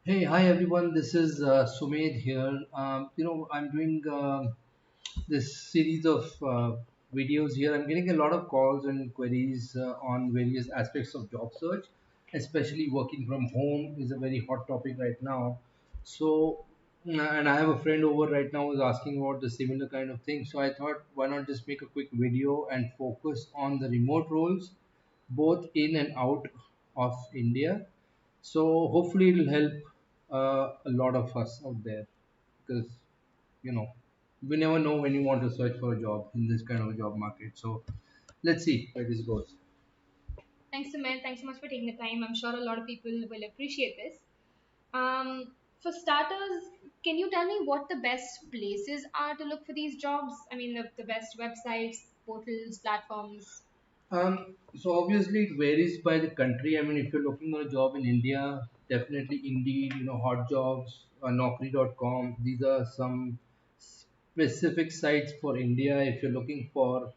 Hey, hi everyone. This is Sumedh here. I'm doing this series of videos here. I'm getting a lot of calls and queries on various aspects of job search, especially working from home is a very hot topic right now. So, and I have a friend over right now who's asking about the similar kind of thing. So I thought, why not just make a quick video and focus on the remote roles, both in and out of India. So hopefully it'll help a lot of us out there because you know we never know when you want to search for a job in this kind of a job market. So let's see where this goes. Thanks, Sumedh. Thanks so much for taking the time. I'm sure a lot of people will appreciate this. For starters, can you tell me what the best places are to look for these jobs? I mean, the best websites, portals, platforms. So obviously it varies by the country. I mean, if you're looking for a job in India, definitely Indeed, Hot Jobs, Naukri.com. These are some specific sites for India. If you're looking for,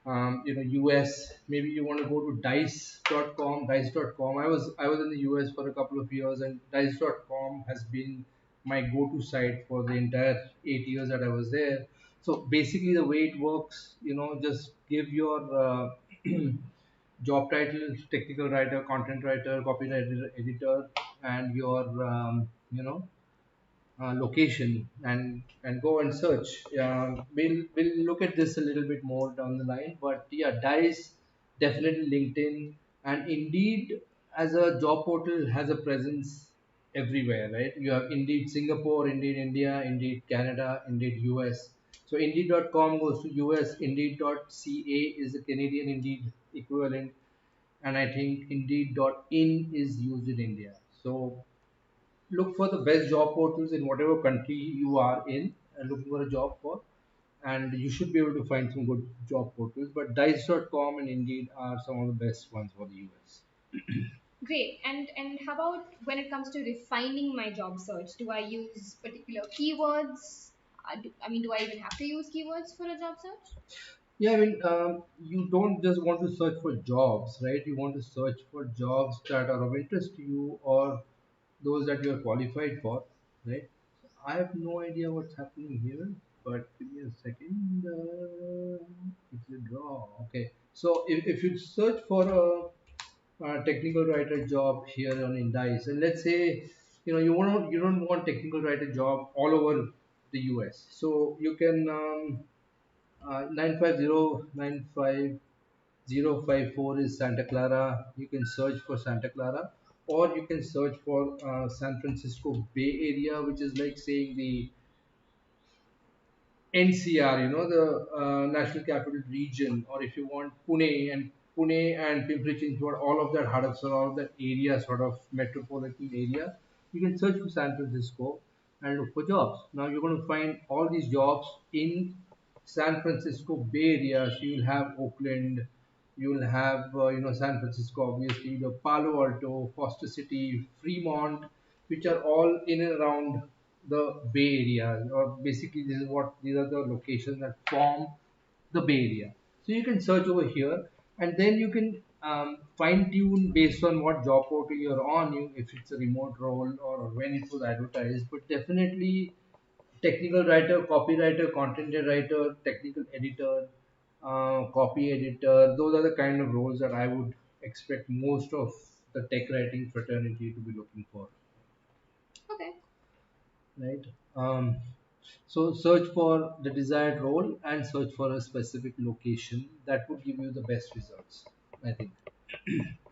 US, maybe you want to go to Dice.com. Dice.com. I was in the US for a couple of years, and Dice.com has been my go-to site for the entire 8 years that I was there. So basically, the way it works, just give your job title, technical writer, content writer, copywriter, editor, and your location, and go and search. We'll look at this a little bit more down the line, but yeah, Dice, definitely LinkedIn, and Indeed as a job portal has a presence everywhere, right? You have Indeed Singapore, Indeed India, Indeed Canada, Indeed US. So Indeed.com goes to US, Indeed.ca is the Canadian Indeed equivalent, and I think Indeed.in is used in India. So look for the best job portals in whatever country you are in and looking for a job for, and you should be able to find some good job portals. But Dice.com and Indeed are some of the best ones for the US. Great. And how about when it comes to refining my job search? Do I use particular keywords? Do I even have to use keywords for a job search? Yeah, I mean, you don't just want to search for jobs, right? You want to search for jobs that are of interest to you or those that you are qualified for, right? I have no idea what's happening here, but give me a second. It's a draw. Okay, so if you search for a technical writer job here on Indice, and let's say you don't want technical writer job all over the US, so you can 95095054 is Santa Clara. You can search for Santa Clara, or you can search for San Francisco Bay Area, which is like saying the NCR, the National Capital Region, or if you want Pune and Pimpri Chinchwad, all of that Hadassar, all of that area, sort of metropolitan area, you can search for San Francisco and look for jobs. Now you're going to find all these jobs in San Francisco Bay Area. So you'll have Oakland, you'll have San Francisco, obviously, the Palo Alto, Foster City, Fremont, which are all in and around the Bay Area. Or basically, these are the locations that form the Bay Area. So you can search over here, and then you can fine tune based on what job portal you're on, if it's a remote role or when it was advertised. But definitely technical writer, copywriter, content writer, technical editor, copy editor. Those are the kind of roles that I would expect most of the tech writing fraternity to be looking for, Okay. right? So search for the desired role and search for a specific location. That would give you the best results, I think.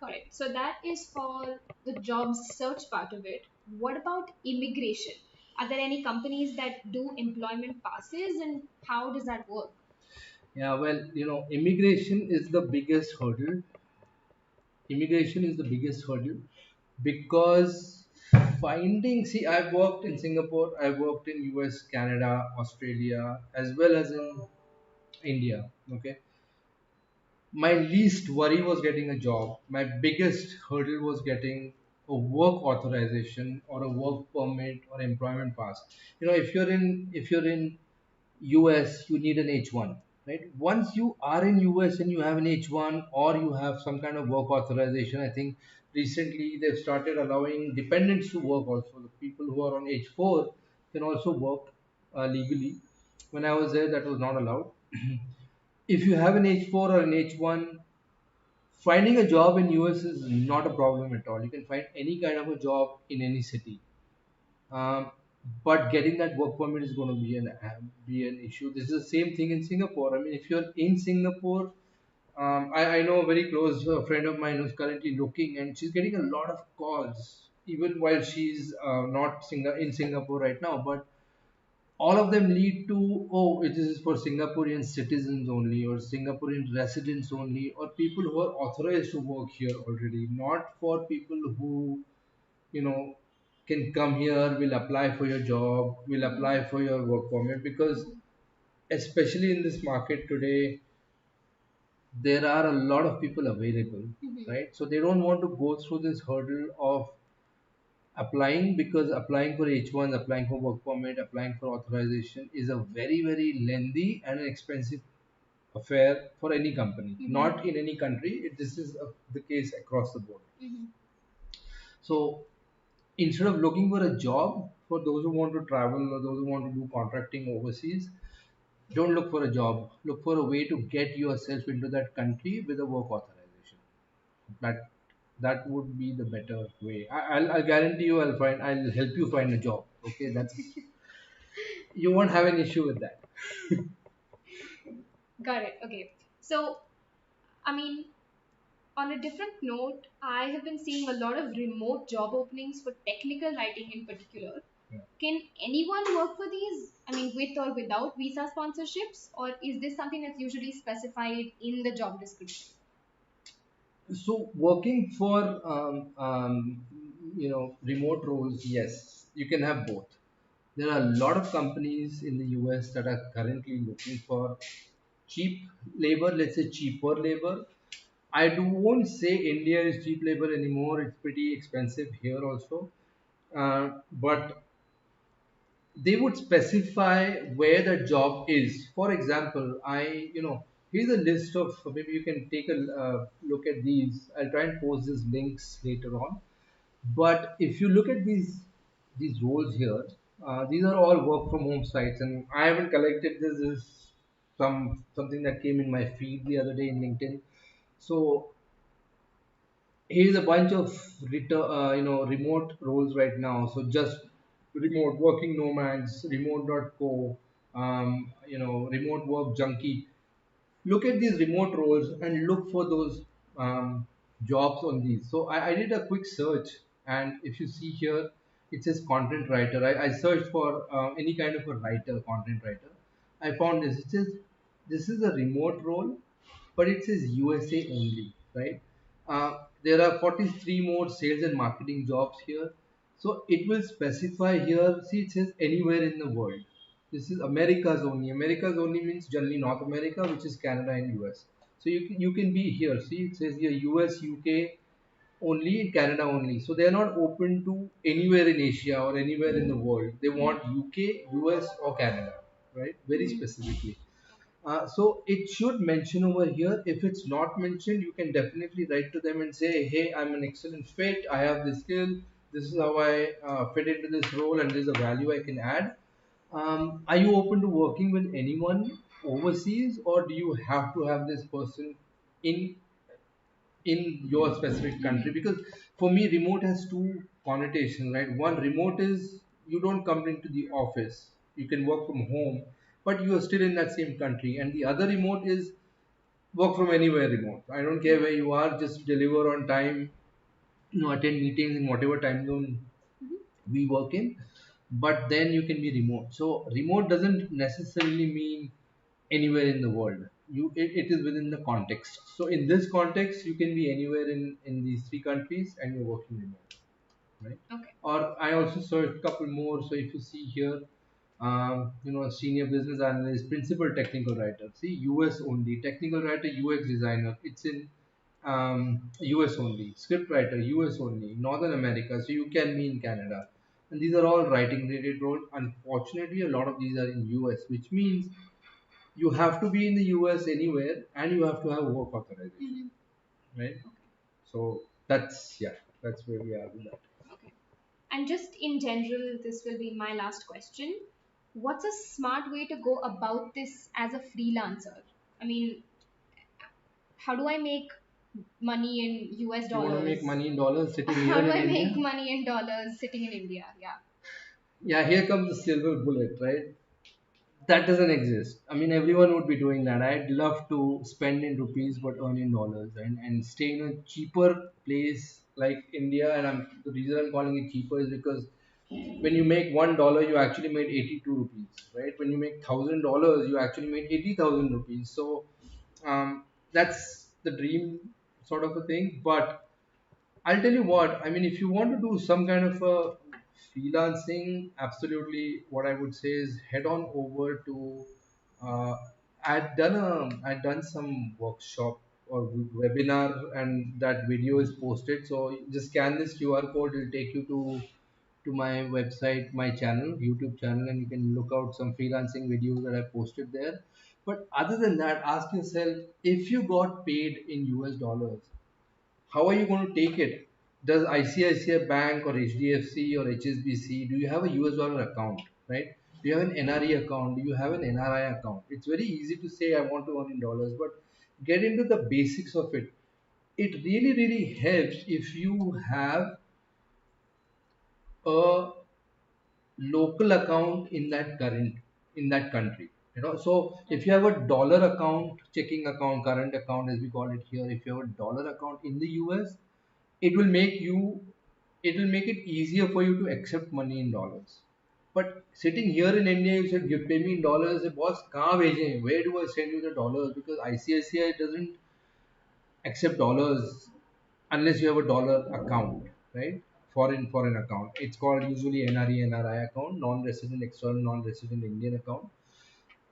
Correct. So that is for the job search part of it. What about immigration? Are there any companies that do employment passes and how does that work? Yeah, well, immigration is the biggest hurdle. Immigration is the biggest hurdle because see, I've worked in Singapore, I've worked in US, Canada, Australia, as well as in India. Okay, my least worry was getting a job. My biggest hurdle was getting a work authorization or a work permit or employment pass. If you're in US, you need an H1, right? Once you are in US and you have an H1 or you have some kind of work authorization, I think recently they've started allowing dependents to work also. The people who are on H4 can also work legally. When I was there, that was not allowed. If you have an H4 or an H1, finding a job in US is not a problem at all. You can find any kind of a job in any city. Um, but getting that work permit is going to be an issue. This is the same thing in Singapore. I mean, if you're in Singapore, I know a very close friend of mine who's currently looking, and she's getting a lot of calls, even while she's not in Singapore right now. But all of them lead to, oh, it is for Singaporean citizens only, or Singaporean residents only, or people who are authorized to work here already, not for people who you know can come here, will apply for your job, will apply for your work permit, because especially in this market today, there are a lot of people available, Mm-hmm. right? So they don't want to go through this hurdle of applying, because applying for H1, applying for work permit, applying for authorization is a very, very lengthy and an expensive affair for any company, Mm-hmm. not in any country. This is the case across the board. Mm-hmm. So instead of looking for a job, for those who want to travel or those who want to do contracting overseas, don't look for a job. Look for a way to get yourself into that country with a work authorization. That that would be the better way. I'll guarantee you, I'll help you find a job. Okay, that's you won't have an issue with that. Got it. Okay. So, I mean, on a different note, I have been seeing a lot of remote job openings for technical writing in particular. Yeah. Can anyone work for these? I mean, with or without visa sponsorships, or is this something that's usually specified in the job description? So working for remote roles, yes, you can have both. There are a lot of companies in the US that are currently looking for cheap labor, let's say cheaper labor. I won't say India is cheap labor anymore. It's pretty expensive here also. But they would specify where the job is. For example, here's a list of, maybe you can take a look at these. I'll try and post these links later on. But if you look at these roles here, these are all work from home sites, and I haven't collected this. This is something that came in my feed the other day in LinkedIn. So here's a bunch of remote roles right now. So just remote working nomads, remote.co, remote work junkie. Look at these remote roles and look for those jobs on these. So I did a quick search, and if you see here, it says content writer. I searched for any kind of a writer, content writer. I found this. It says this is a remote role, but it says USA only, right? There are 43 more sales and marketing jobs here. So it will specify here, see, it says anywhere in the world. This is Americas only. Americas only means generally North America, which is Canada and US. So you can be here. See, it says here US, UK only, Canada only. So they are not open to anywhere in Asia or anywhere in the world. They want UK, US, or Canada, right? Very Mm-hmm. specifically. So it should mention over here. If it's not mentioned, you can definitely write to them and say, "Hey, I'm an excellent fit. I have this skill. This is how I fit into this role, and there's a value I can add." Are you open to working with anyone overseas, or do you have to have this person in your specific country? Mm-hmm. Because for me, remote has two connotations, right? One, remote is you don't come into the office, you can work from home, but you are still in that same country. And the other remote is work from anywhere remote. I don't care Yeah. where you are, just deliver on time, attend meetings in whatever time zone Mm-hmm. we work in, but then you can be remote. So remote doesn't necessarily mean anywhere in the world. It is within the context. So in this context, you can be anywhere in these three countries and you're working remote, right? Okay. Or I also searched a couple more. So if you see here, senior business analyst, principal technical writer. See, US only, technical writer, UX designer. It's in US only, script writer, US only, Northern America. So you can be in Canada, and these are all writing related roles. Unfortunately, a lot of these are in US, which means you have to be in the US anywhere, and you have to have work authorization, Mm-hmm. right? Okay. So that's, yeah. that's where we are with that. Okay. And just in general, this will be my last question. What's a smart way to go about this as a freelancer? I mean, how do I make money in US You want to make dollars? money in dollars sitting How here do in I make India? money in dollars sitting in India? Yeah. Yeah, here comes the silver bullet, right? That doesn't exist. I mean, everyone would be doing that. I'd love to spend in rupees but earn in dollars and stay in a cheaper place like India. And the reason I'm calling it cheaper is because when you make $1, you actually made 82 rupees, right? When you make $1,000, you actually made 80,000 rupees. So that's the dream sort of a thing. But I'll tell you what, I mean, if you want to do some kind of a freelancing, absolutely what I would say is head on over to. Uh, I'd done some workshop or webinar, and that video is posted. So you just scan this QR code, it'll take you to my website, my channel, YouTube channel, and you can look out some freelancing videos that I posted there. But other than that, ask yourself, if you got paid in US dollars, how are you going to take it? Does ICICI Bank or HDFC or HSBC, do you have a US dollar account, right? Do you have an NRE account? Do you have an NRI account? It's very easy to say I want to earn in dollars, but get into the basics of it. It really, really helps if you have a local account in that country. You know, so if you have a dollar account, checking account, current account as we call it here, if you have a dollar account in the US, it will make you it will make it easier for you to accept money in dollars. But sitting here in India, you said give pay me in dollars. Say, boss, कहाँ भेजें? Where do I send you the dollars? Because ICICI doesn't accept dollars unless you have a dollar account, right? Foreign account. It's called usually NRE NRI account, non-resident external non-resident Indian account.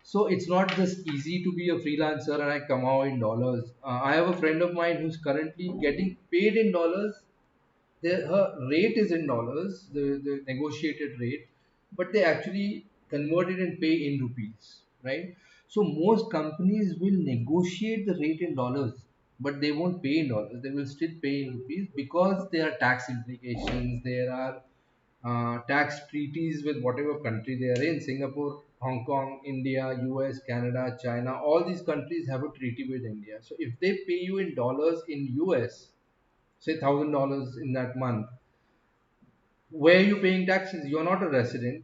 So it's not just easy to be a freelancer and I come out in dollars. I have a friend of mine who's currently getting paid in dollars. Her rate is in dollars, the negotiated rate, but they actually convert it and pay in rupees, right? So most companies will negotiate the rate in dollars, but they won't pay in dollars. They will still pay in rupees because there are tax implications. There are tax treaties with whatever country they are in. Singapore, Hong Kong, India, US, Canada, China, all these countries have a treaty with India. So if they pay you in dollars in US, say $1,000 in that month, where are you paying taxes? You're not a resident,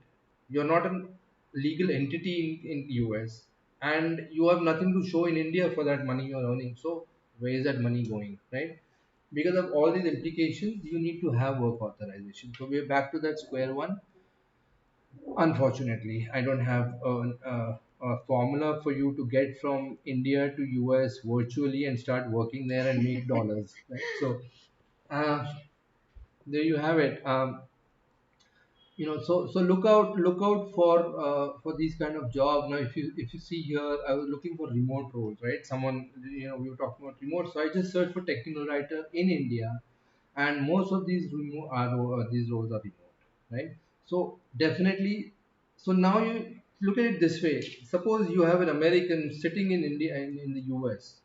you're not a legal entity in US, and you have nothing to show in India for that money you're earning. So where is that money going, right? Because of all these implications, you need to have work authorization. So we're back to that square one. Unfortunately, I don't have a formula for you to get from India to US virtually and start working there and make dollars, right? So uh, there you have it. So look out for these kind of jobs. Now if you see here, I was looking for remote roles, right? Someone, we were talking about remote, so I just searched for technical writer in India, and most of these roles are remote, right? So definitely, so now you look at it this way. Suppose you have an American sitting in India, in the US,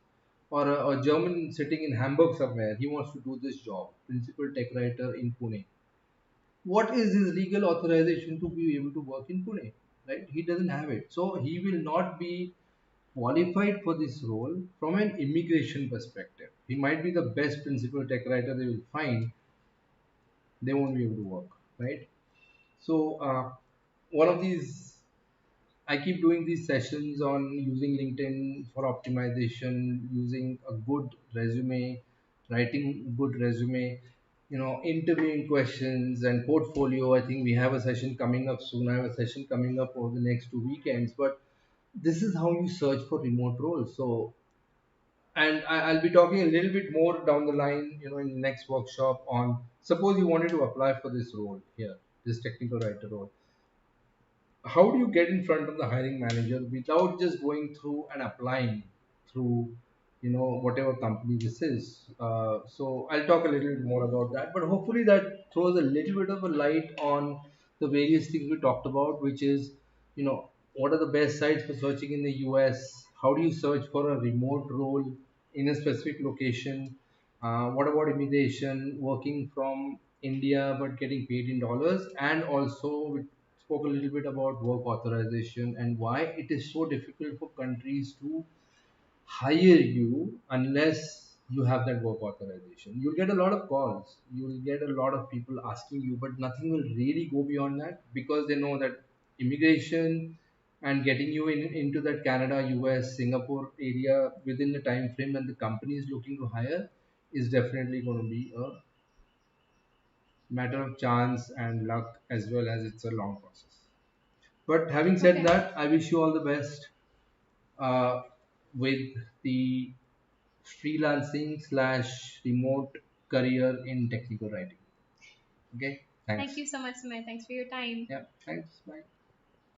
or a German sitting in Hamburg somewhere. He wants to do this job, principal tech writer in Pune. What is his legal authorization to be able to work in Pune? Right? He doesn't have it. So he will not be qualified for this role from an immigration perspective. He might be the best principal tech writer they will find, they won't be able to work, right? So one of these, I keep doing these sessions on using LinkedIn for optimization, using a good resume, writing good resume, interviewing questions and portfolio. I think we have a session coming up soon. I have a session coming up over the next 2 weekends. But this is how you search for remote roles. So, and I'll be talking a little bit more down the line, in the next workshop on, suppose you wanted to apply for this role here, this technical writer role. How do you get in front of the hiring manager without just going through and applying through, whatever company this is? So I'll talk a little bit more about that, but hopefully that throws a little bit of a light on the various things we talked about, which is, what are the best sites for searching in the US? How do you search for a remote role in a specific location? What about immigration, working from India but getting paid in dollars? And also, we spoke a little bit about work authorization and why it is so difficult for countries to hire you unless you have that work authorization. You'll get a lot of calls, you'll get a lot of people asking you, but nothing will really go beyond that because they know that immigration and getting you into that Canada, US, Singapore area within the time frame that the company is looking to hire is definitely going to be a matter of chance and luck, as well as it's a long process. But having said Okay. that, I wish you all the best uh, with the freelancing slash remote career in technical writing. Okay, Thank thanks. you so much, Sumedh. Thanks for your time. Yeah, thanks. Bye.